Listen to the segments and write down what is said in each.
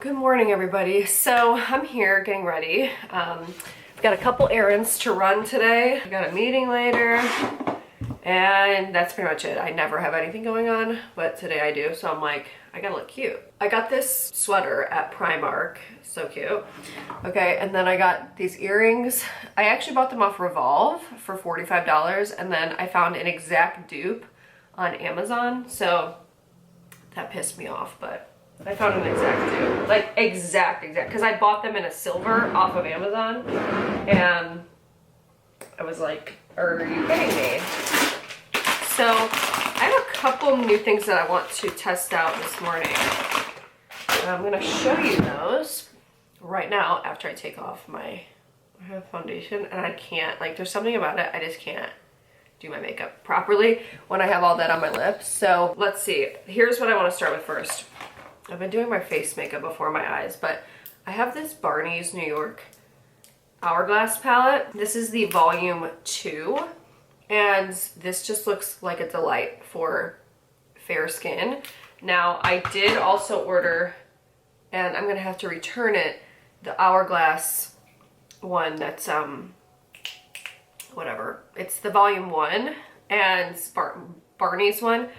Good morning, everybody. So I'm here getting ready. I've got a couple errands to run today. I got a meeting later, and that's pretty much it. I never have anything going on, but today I do. So I'm like, I gotta look cute. I got this sweater at Primark. So cute. Okay, and then I got these earrings. I actually bought them off Revolve for $45, and then I found an exact dupe on Amazon. So that pissed me off, but I found an exact dupe. Like exact, because I bought them in a silver off of Amazon, and I was like, are you kidding me? So I have a couple new things that I want to test out this morning. I'm gonna show you those right now after I take off my foundation, and I can't, like, there's something about it, I just can't do my makeup properly when I have all that on my lips. So let's see. Here's what I want to start with first. I've been doing my face makeup before my eyes, but I have this Barney's New York Hourglass palette. This is the volume 2, and this just looks like a delight for fair skin. Now, I did also order, and I'm gonna have to return it, the Hourglass one that's whatever. It's the volume 1 and Barney's one,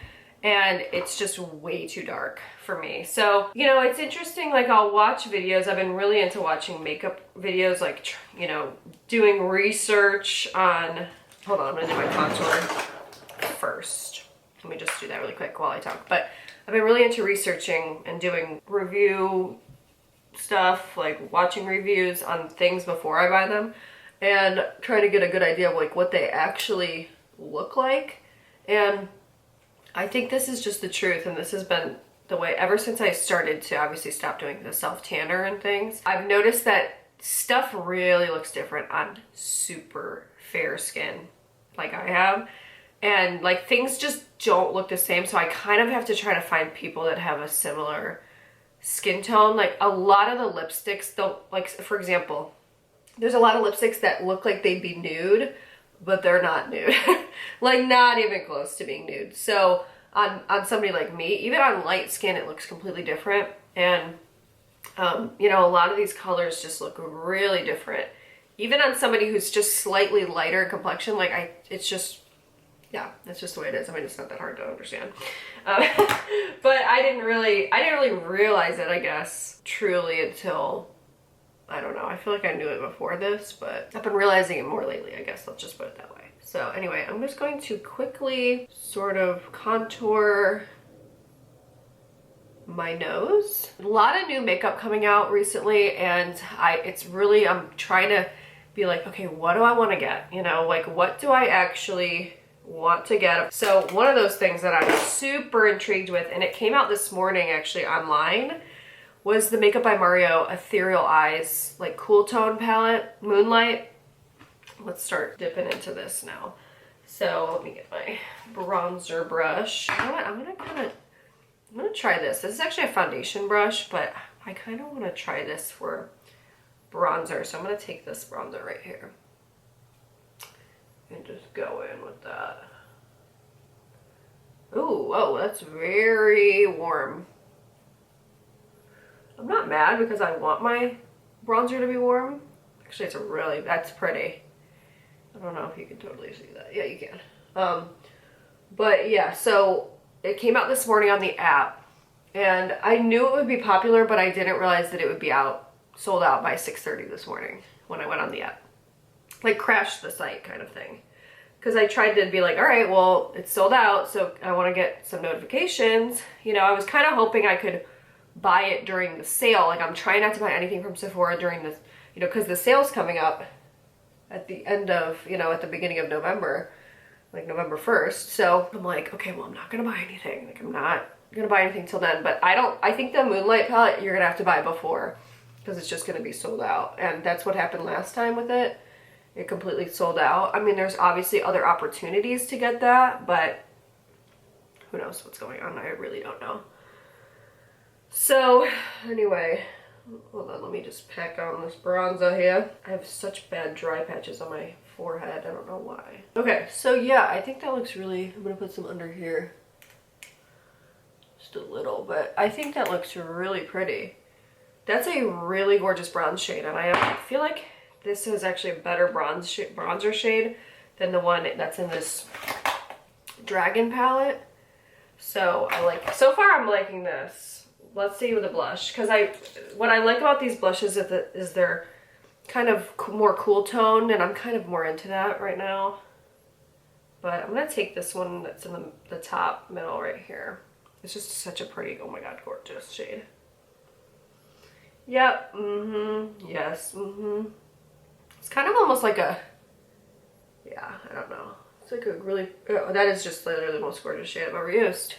and it's just way too dark for me. So, you know, it's interesting, like I'll watch videos. I've been really into watching makeup videos, like, you know, doing research on, hold on, I'm gonna do my contour first. Let me just do that really quick while I talk. But I've been really into researching and doing review stuff, like watching reviews on things before I buy them, and trying to get a good idea of like what they actually look like. And I think this is just the truth, and this has been the way ever since I started to obviously stop doing the self-tanner and things. I've noticed that stuff really looks different on super fair skin like I have, and like things just don't look the same. So I kind of have to try to find people that have a similar skin tone. Like a lot of the lipsticks don't, like for example, there's a lot of lipsticks that look like they'd be nude, but they're not nude. Like not even close to being nude. So on somebody like me, even on light skin, it looks completely different. And you know, a lot of these colors just look really different. Even on somebody who's just slightly lighter in complexion, like it's just, yeah, that's just the way it is. I mean, it's not that hard to understand. But I didn't really realize it, I guess, truly until, I don't know. I feel like I knew it before this, but I've been realizing it more lately, I guess. Let's just put it that way. So anyway, I'm just going to quickly sort of contour my nose. A lot of new makeup coming out recently, and I'm trying to be like, okay, what do I want to get? You know, like what do I actually want to get? So one of those things that I'm super intrigued with, and it came out this morning actually online, was the Makeup by Mario Ethereal Eyes, like cool tone palette, Moonlight. Let's start dipping into this now. So let me get my bronzer brush. You know what, I'm gonna try this. This is actually a foundation brush, but I kind of want to try this for bronzer. So I'm gonna take this bronzer right here and just go in with that. Ooh, whoa, that's very warm. I'm not mad because I want my bronzer to be warm. Actually, that's pretty. I don't know if you can totally see that. Yeah, you can. But yeah, so it came out this morning on the app, and I knew it would be popular, but I didn't realize that it would be sold out by 6:30 this morning when I went on the app. Like crashed the site kind of thing. Because I tried to be like, all right, well, it's sold out, so I want to get some notifications. You know, I was kind of hoping I could buy it during the sale. Like I'm trying not to buy anything from Sephora during this, you know, because the sale's coming up at the end of, you know, at the beginning of November, like November 1st. So I'm like, okay, well, I'm not gonna buy anything. Like I'm not gonna buy anything till then. But I think the Moonlight palette you're gonna have to buy before, because it's just gonna be sold out. And that's what happened last time with it. It completely sold out. I mean, there's obviously other opportunities to get that, but who knows what's going on? I really don't know. So anyway, hold on, let me just pack on this bronzer here. I have such bad dry patches on my forehead. I don't know why. Okay, so yeah, I think that looks really, I'm gonna put some under here. Just a little, but I think that looks really pretty. That's a really gorgeous bronze shade, and I feel like this is actually a better bronzer shade than the one that's in this Dragon palette. So so far I'm liking this. Let's see with the blush, because what I like about these blushes is they're kind of more cool toned, and I'm kind of more into that right now. But I'm gonna take this one that's in the top middle right here. It's just such a pretty, oh my god, gorgeous shade. Yep, yes, It's kind of almost like a, yeah, I don't know. It's like a really, that is just literally the most gorgeous shade I've ever used.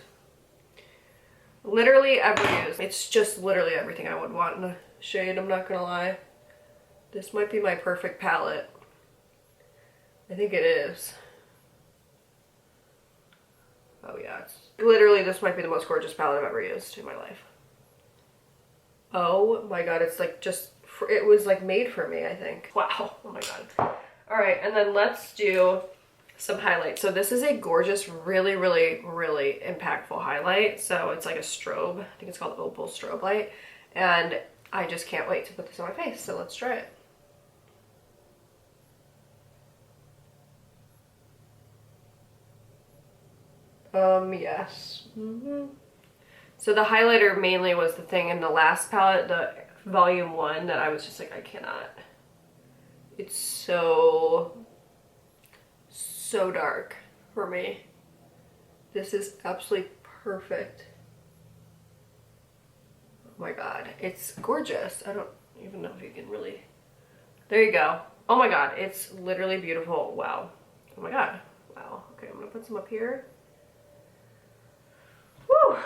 Literally ever used. It's just literally everything I would want in a shade, I'm not gonna lie. This might be my perfect palette. I think it is. Oh yeah, it's literally, this might be the most gorgeous palette I've ever used in my life. Oh my god, it's like it was like made for me, I think. Wow, oh my god. All right, and then let's do some highlights. So this is a gorgeous, really, really, really impactful highlight. So it's like a strobe. I think it's called Opal Strobe Light. And I just can't wait to put this on my face. So let's try it. Yes. So the highlighter mainly was the thing in the last palette, the volume 1, that I was just like, I cannot. It's so dark for me. This is absolutely perfect. Oh my god, it's gorgeous. I don't even know if you can really, there you go. Oh my god, it's literally beautiful. Wow. Oh my god. Wow. Okay, I'm gonna put some up here. Woo!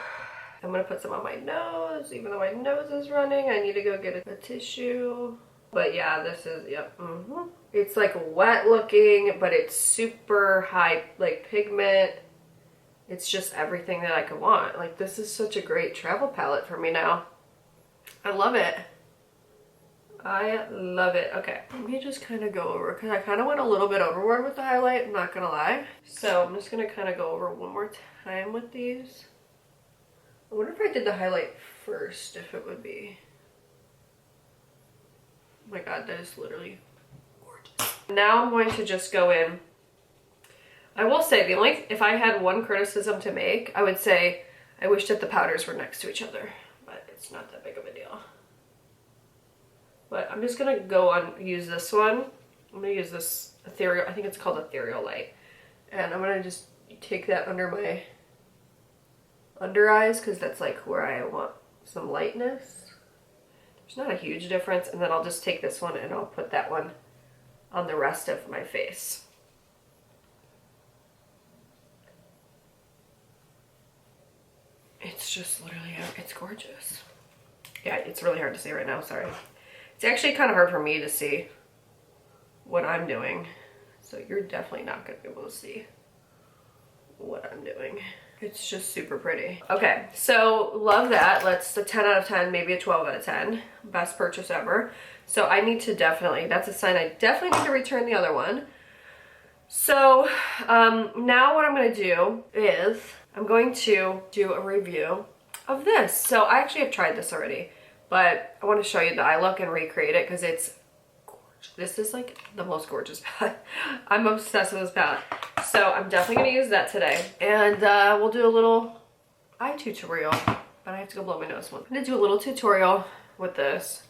I'm gonna put some on my nose, even though my nose is running. I need to go get a tissue. But yeah, this is, yep. It's like wet looking, but it's super high, like pigment. It's just everything that I could want. Like, this is such a great travel palette for me now. I love it. I love it. Okay, let me just kind of go over, because I kind of went a little bit overboard with the highlight, I'm not gonna lie. So I'm just gonna kind of go over one more time with these. I wonder if I did the highlight first, if it would be. Oh my god, that is literally gorgeous. Now I'm going to just go in. I will say, if I had one criticism to make, I would say I wish that the powders were next to each other, but it's not that big of a deal. But I'm just gonna use this one. I'm gonna use this ethereal, I think it's called Ethereal Light. And I'm gonna just take that under my under eyes, because that's like where I want some lightness. There's not a huge difference. And then I'll just take this one and I'll put that one on the rest of my face. It's just literally, it's gorgeous. Yeah, it's really hard to see right now, sorry. It's actually kind of hard for me to see what I'm doing. So you're definitely not gonna be able to see what I'm doing. It's just super pretty. Okay, so love that. Let's a 10 out of 10, maybe a 12 out of 10. Best purchase ever. So I need to that's a sign I definitely need to return the other one. So now what I'm gonna do is I'm going to do a review of this. So I actually have tried this already, but I want to show you the eye look and recreate it, because it's gorgeous. This is like the most gorgeous palette. I'm obsessed with this palette. So I'm definitely going to use that today. And we'll do a little eye tutorial. But I have to go blow my nose one. I'm going to do a little tutorial with this.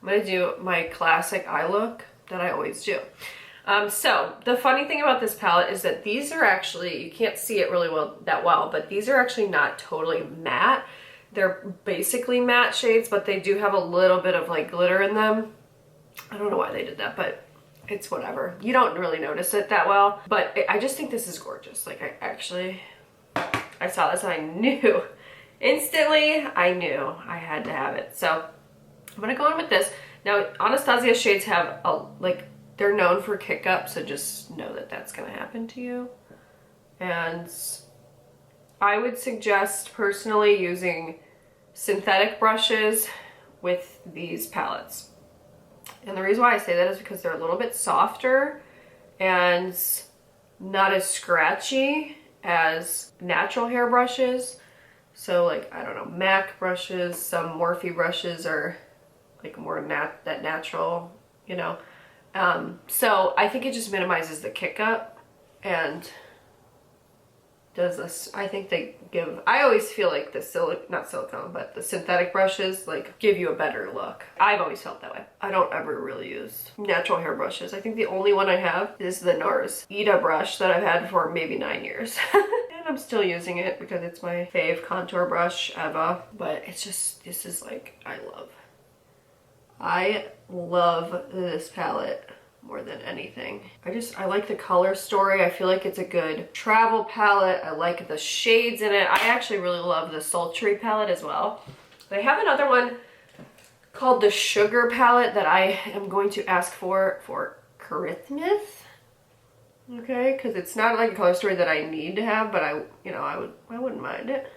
I'm going to do my classic eye look that I always do. So the funny thing about this palette is that these are actually, you can't see it really well, but these are actually not totally matte. They're basically matte shades, but they do have a little bit of like glitter in them. I don't know why they did that, but it's whatever. You don't really notice it that well, but I just think this is gorgeous. Like I saw this and I knew instantly, I knew I had to have it. So I'm gonna go in with this. Now, Anastasia shades have they're known for kick up, so just know that that's gonna happen to you. And I would suggest personally using synthetic brushes with these palettes. And the reason why I say that is because they're a little bit softer and not as scratchy as natural hair brushes. So like, I don't know, MAC brushes, some Morphe brushes are like more that natural, you know. So I think it just minimizes the kick up and does this. I think they give, I always feel like the not silicone, but the synthetic brushes like give you a better look. I've always felt that way. I don't ever really use natural hair brushes. I think the only one I have is the NARS Ida brush that I've had for maybe 9 years. And I'm still using it because it's my fave contour brush ever. But it's just, this is like, I love this palette more than anything. I like the color story. I feel like it's a good travel palette. I like the shades in it. I actually really love the sultry palette as well. They have another one called the Sugar palette that I am going to ask for Christmas. Okay, because it's not like a color story that I need to have, but I wouldn't mind it.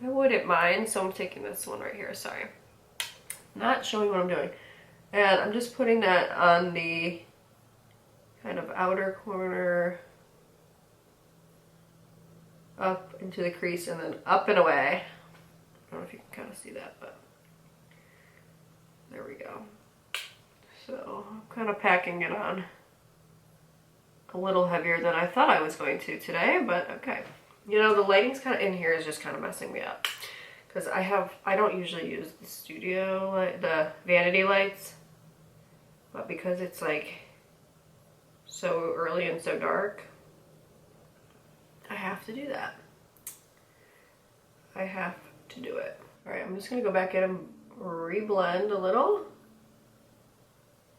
I wouldn't mind. So I'm taking this one right here. Sorry, not showing what I'm doing. And I'm just putting that on the kind of outer corner, up into the crease, and then up and away. I don't know if you can kind of see that, but there we go. So I'm kind of packing it on a little heavier than I thought I was going to today, but okay. You know, the lighting's kind of in here is just kind of messing me up because I don't usually use the studio light, the vanity lights. But because it's like so early and so dark, I have to do that. I have to do it. All right, I'm just gonna go back in and reblend a little.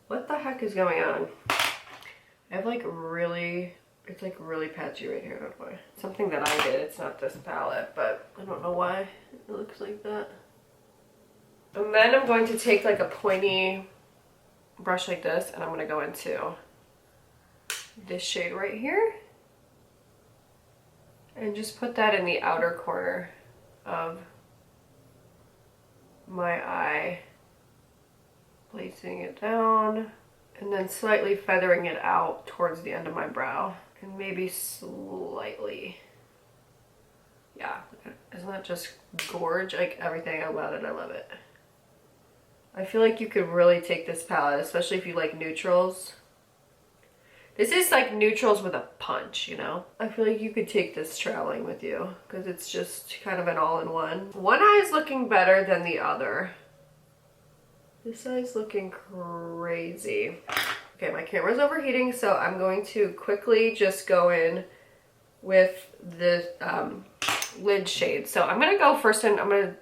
What the heck is going on? I have like it's like really patchy right here, I don't know why. Something that I did, it's not this palette, but I don't know why it looks like that. And then I'm going to take like a pointy brush like this, and I'm going to go into this shade right here and just put that in the outer corner of my eye, placing it down and then slightly feathering it out towards the end of my brow, and maybe slightly, yeah, isn't that just gorge? Like everything about it, I love it. I feel like you could really take this palette, especially if you like neutrals. This is like neutrals with a punch, you know? I feel like you could take this traveling with you because it's just kind of an all-in-one. One eye is looking better than the other. This eye's looking crazy. Okay, my camera's overheating, so I'm going to quickly just go in with the lid shade. So I'm gonna go first, and I'm gonna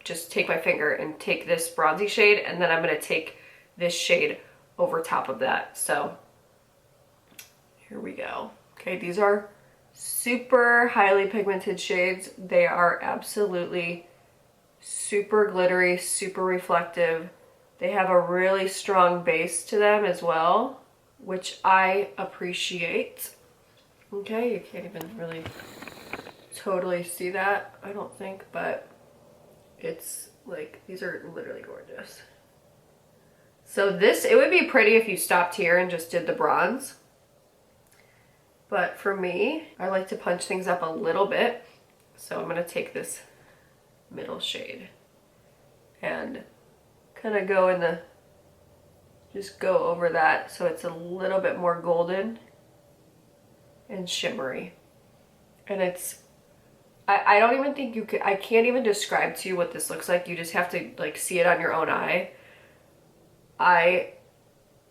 just take my finger and take this bronzy shade, and then I'm gonna take this shade over top of that. So here we go. Okay, these are super highly pigmented shades. They are absolutely super glittery, super reflective. They have a really strong base to them as well, which I appreciate. Okay, you can't even really totally see that, I don't think, but it's like, these are literally gorgeous. So this, it would be pretty if you stopped here and just did the bronze. But for me, I like to punch things up a little bit. So I'm gonna take this middle shade and kind of go in the, just go over that so it's a little bit more golden and shimmery. And it's, I don't even think you could, I can't even describe to you what this looks like. You just have to like see it on your own eye. I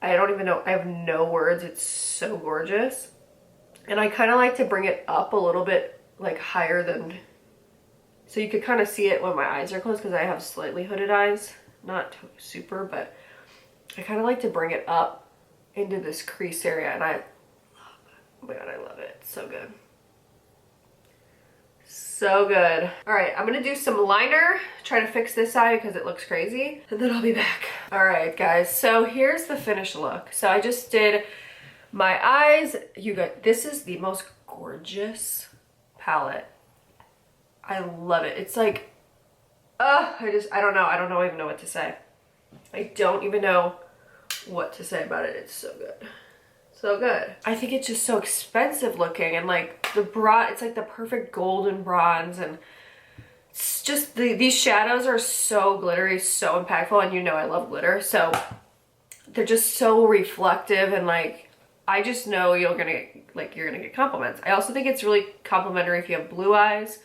don't even know, I have no words. It's so gorgeous. And I kind of like to bring it up a little bit like higher than, so you could kind of see it when my eyes are closed because I have slightly hooded eyes. Not super, but I kind of like to bring it up into this crease area, and I love it. Oh my god, I love it. It's so good. So good. All right, I'm gonna do some liner, try to fix this eye because it looks crazy, and then I'll be back. All right, guys, so here's the finished look. So I just did my eyes. You got, this is the most gorgeous palette. I love it. It's like, I don't know. I don't even know what to say. I don't even know what to say about it. It's so good. So good. I think it's just so expensive looking, and like the bronze, it's like the perfect golden bronze, and it's just these shadows are so glittery, so impactful, and you know I love glitter, so they're just so reflective, and like I just know you're gonna get compliments. I also think it's really complimentary if you have blue eyes.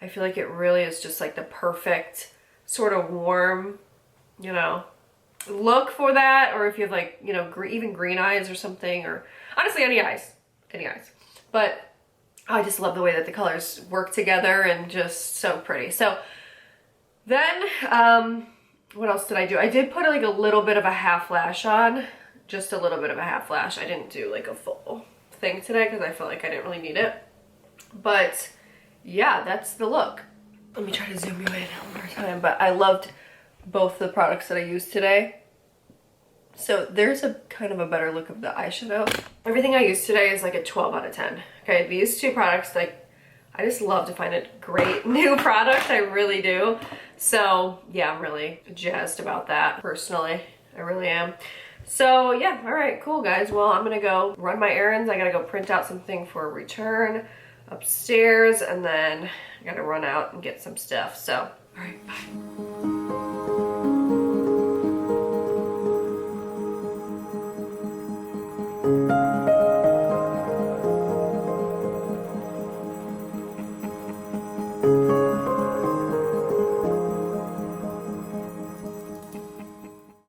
I feel like it really is just like the perfect sort of warm, you know, look for that. Or if you have like, you know, even green eyes or something, or honestly any eyes. But I just love the way that the colors work together and just so pretty. So then, what else did I do? I did put like a little bit of a half lash on, just a little bit of a half lash. I didn't do like a full thing today because I felt like I didn't really need it. But yeah, that's the look. Let me try to zoom you in one more time. But I loved both the products that I used today. So there's a kind of a better look of the eyeshadow. Everything I used today is like a 12 out of 10. Okay, these two products, like, I just love to find a great new product. I really do. So yeah, I'm really jazzed about that personally. I really am. So yeah, all right, cool guys. Well, I'm gonna go run my errands. I gotta go print out something for a return upstairs, and then I gotta run out and get some stuff. So, all right, bye.